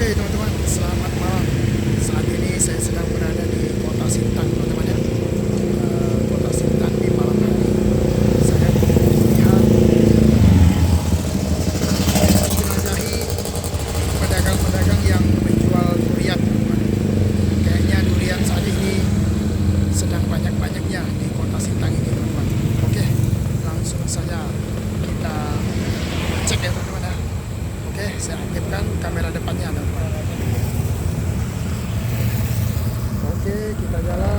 Oke teman-teman, selamat malam. Saat ini saya sedang berada di kota Sintang, teman-teman ya. Kota Sintang di malam hari. Saya melihat menjelajahi pedagang-pedagang yang menjual durian, teman-teman. Kayaknya durian saat ini sedang banyak-banyaknya di kota Sintang ini, teman-teman. Oke, langsung saja kita cek ya, teman-teman ya. Oke, saya aktifkan kamera depannya, teman-teman. Oke, kita jalan.